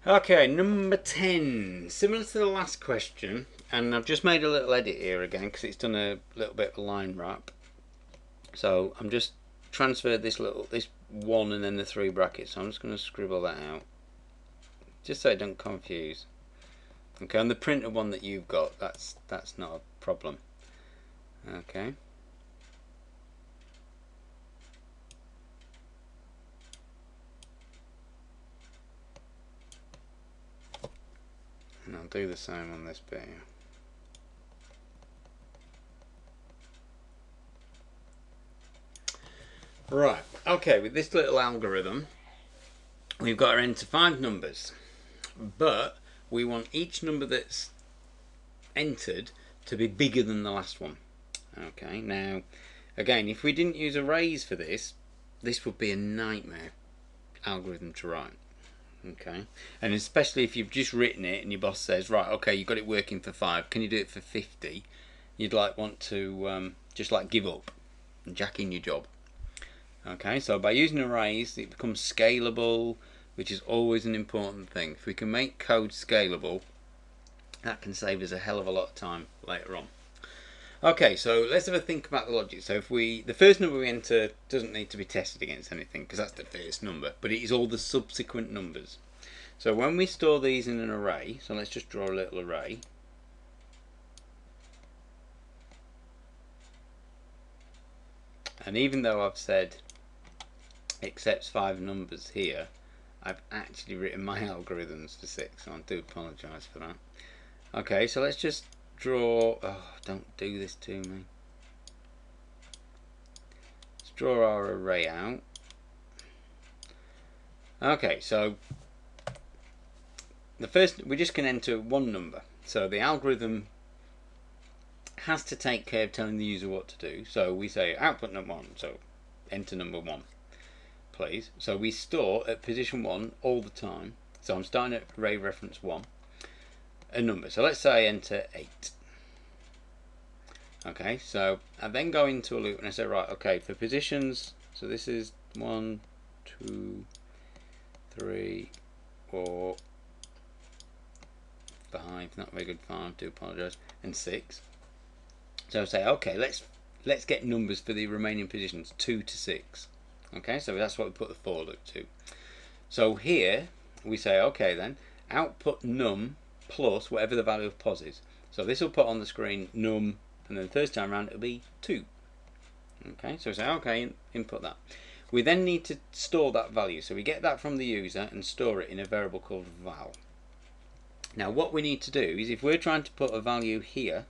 Okay, number 10. Similar to the last question, and I've just made a little edit here again because it's done a little bit of a line wrap. So I'm just transferred this one and then the three brackets. So I'm just going to scribble that out, just so I don't confuse. Okay, on the printed one that you've got, that's not a problem. Okay. And I'll do the same on this bit here. Right, okay, with this little algorithm, we've got to enter 5 numbers, but we want each number that's entered to be bigger than the last one. Okay, now, again, if we didn't use arrays for this, this would be a nightmare algorithm to write. Okay, and especially if you've just written it and your boss says, right, okay, you've got it working for 5, can you do it for 50? You'd want to just give up and jack in your job. Okay, so by using arrays, it becomes scalable, which is always an important thing. If we can make code scalable, that can save us a hell of a lot of time later on. Okay, so let's have a think about the logic. So if the first number we enter doesn't need to be tested against anything because that's the first number, but it is all the subsequent numbers. So when we store these in an array, so let's just draw a little array. And even though I've said accepts 5 numbers here, I've actually written my algorithms for 6, so I do apologise for that. Okay, so let's just draw, oh, don't do this to me. Let's draw our array out. Okay, so the first, we're just going to enter one number. So the algorithm has to take care of telling the user what to do. So we say output number 1, so enter number 1, please. So we store at position 1 all the time. So I'm starting at array reference 1, a number. So let's say I enter 8. Okay, so I then go into a loop and I say, right, okay, for positions, so this is 1, 2, 3, 4, 5, not very good, 5, do apologise, and 6. So I say, okay, let's get numbers for the remaining positions, 2 to 6. Okay, so that's what we put the for loop to. So here we say, okay then, output num plus whatever the value of pos is. So this will put on the screen num, and then the first time around it'll be 2. Okay, so we say, okay, input that. We then need to store that value. So we get that from the user and store it in a variable called val. Now what we need to do is, if we're trying to put a value here,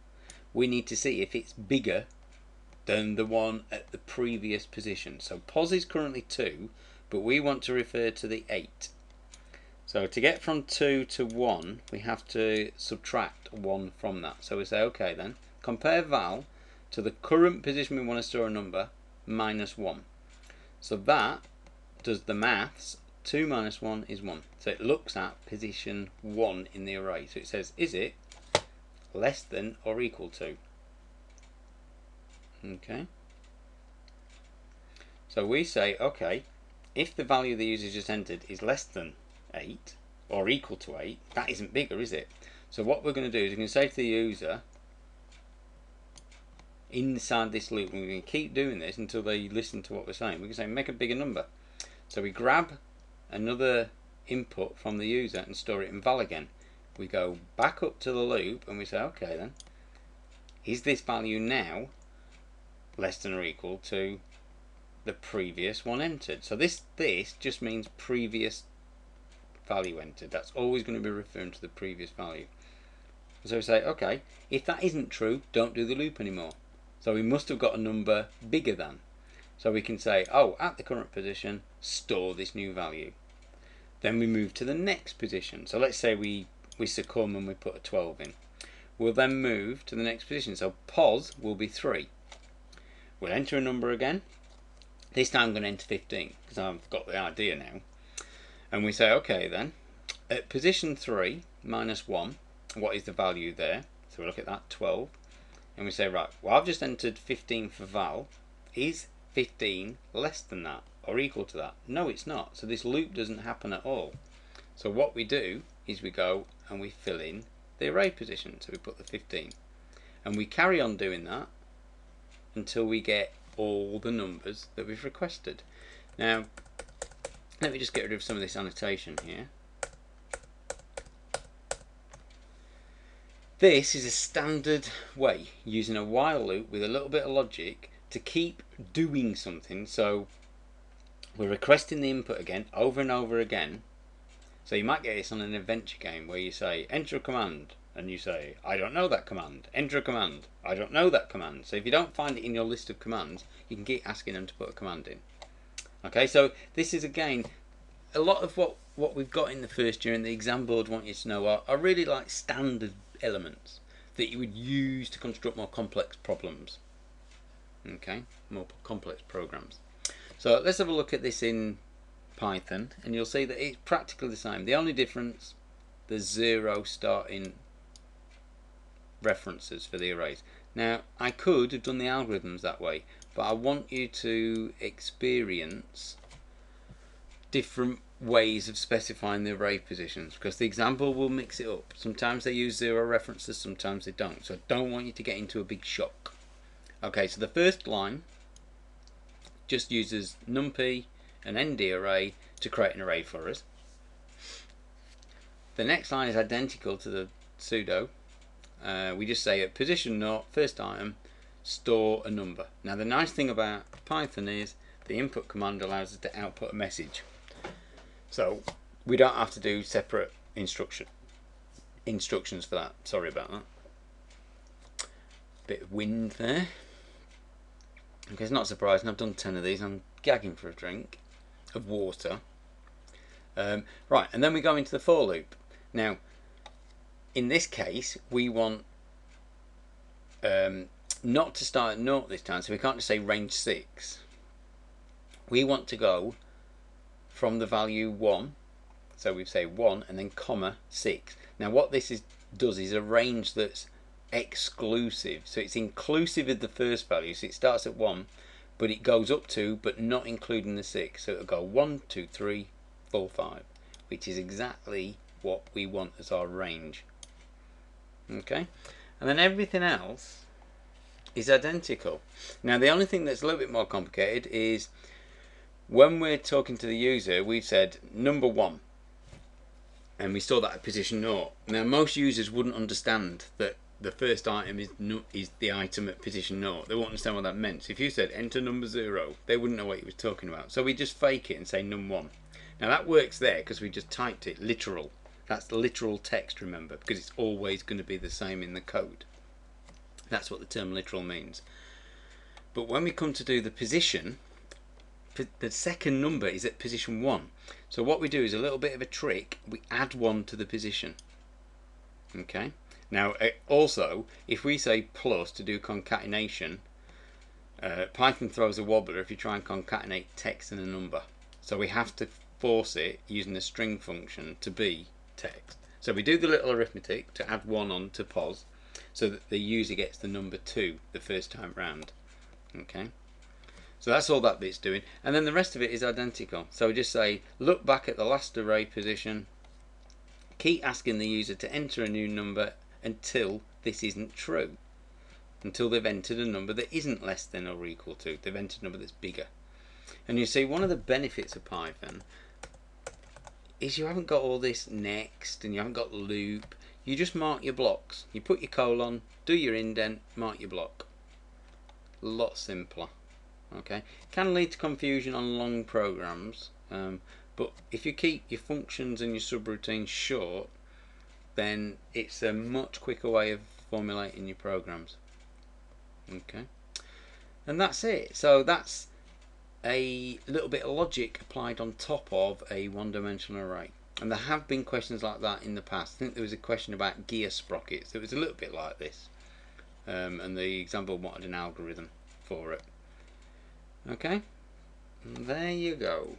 we need to see if it's bigger than the one at the previous position. So pos is currently 2, but we want to refer to the 8. So to get from 2 to 1, we have to subtract 1 from that. So we say, okay then, compare val to the current position we want to store a number minus 1. So that does the maths. 2 minus 1 is 1. So it looks at position 1 in the array. So it says, is it less than or equal to? Okay. So we say, okay, if the value the user just entered is less than 8 or equal to 8, that isn't bigger, is it? So what we're going to do is we're going to say to the user, inside this loop, and we're going to keep doing this until they listen to what we're saying. We can say make a bigger number. So we grab another input from the user and store it in val again. We go back up to the loop and we say, okay then, is this value now less than or equal to the previous one entered? So this just means previous value entered. That's always going to be referring to the previous value. So we say, okay, if that isn't true, don't do the loop anymore. So we must have got a number bigger than. So we can say, oh, at the current position, store this new value. Then we move to the next position. So let's say we succumb and we put a 12 in. We'll then move to the next position. So pos will be 3. We'll enter a number again. This time I'm going to enter 15 because I've got the idea now. And we say, okay then, at position 3 minus 1, what is the value there? So we look at that, 12. And we say, right, well, I've just entered 15 for val. Is 15 less than that or equal to that? No, it's not. So this loop doesn't happen at all. So what we do is we go and we fill in the array position. So we put the 15. And we carry on doing that until we get all the numbers that we've requested. Now, let me just get rid of some of this annotation here. This is a standard way, using a while loop with a little bit of logic to keep doing something. So we're requesting the input again, over and over again. So you might get this on an adventure game where you say, enter a command, and you say, I don't know that command. Enter a command. I don't know that command. So if you don't find it in your list of commands, you can keep asking them to put a command in. Okay, so this is again, a lot of what we've got in the first year and the exam board want you to know are really like standard elements that you would use to construct more complex problems. Okay, more complex programs. So let's have a look at this in Python, and you'll see that it's practically the same. The only difference, there's 0 starting references for the arrays. Now, I could have done the algorithms that way, but I want you to experience different ways of specifying the array positions, because the example will mix it up. Sometimes they use 0 references, sometimes they don't. So I don't want you to get into a big shock. Okay, so the first line just uses numpy and nd array to create an array for us. The next line is identical to the pseudo. We just say at position 0, first item, store a number. Now the nice thing about Python is the input command allows us to output a message. So we don't have to do separate instructions for that. Sorry about that. Bit of wind there. Okay, it's not surprising. I've done 10 of these. I'm gagging for a drink of water. Right, and then we go into the for loop. Now, in this case, we want not to start at 0 this time, so we can't just say range 6. We want to go from the value 1, so we say 1 and then comma 6. Now what this does is a range that's exclusive, so it's inclusive of the first value, so it starts at 1 but it goes up to, but not including the 6, so it'll go 1, 2, 3, 4, 5, which is exactly what we want as our range. Okay, and then everything else is identical. Now the only thing that's a little bit more complicated is when we're talking to the user, we've said number 1 and we store that at position 0. Now most users wouldn't understand that the first item is the item at position 0. They won't understand what that meant. So if you said enter number 0, they wouldn't know what you was talking about. So we just fake it and say num 1. Now that works there because we just typed it literal. That's literal text, remember, because it's always going to be the same in the code. That's what the term literal means. But when we come to do the position, the second number is at position 1. So what we do is a little bit of a trick. We add 1 to the position. Okay. Now also, if we say plus to do concatenation, Python throws a wobbler if you try and concatenate text and a number. So we have to force it using the string function to be text. So we do the little arithmetic to add 1 on to pos, so that the user gets the number 2 the first time round. Okay. So that's all that bit's doing, and then the rest of it is identical. So we just say look back at the last array position, keep asking the user to enter a new number until this isn't true, until they've entered a number that isn't less than or equal to. They've entered a number that's bigger. And you see, one of the benefits of Python is you haven't got all this next and you haven't got loop. You just mark your blocks. You put your colon, do your indent, mark your block. A lot simpler. Okay, can lead to confusion on long programs, but if you keep your functions and your subroutines short, then it's a much quicker way of formulating your programs. Okay, and that's it. So that's a little bit of logic applied on top of a one-dimensional array, and there have been questions like that in the past. I think there was a question about gear sprockets that was a little bit like this, and the example wanted an algorithm for it. Okay, and there you go.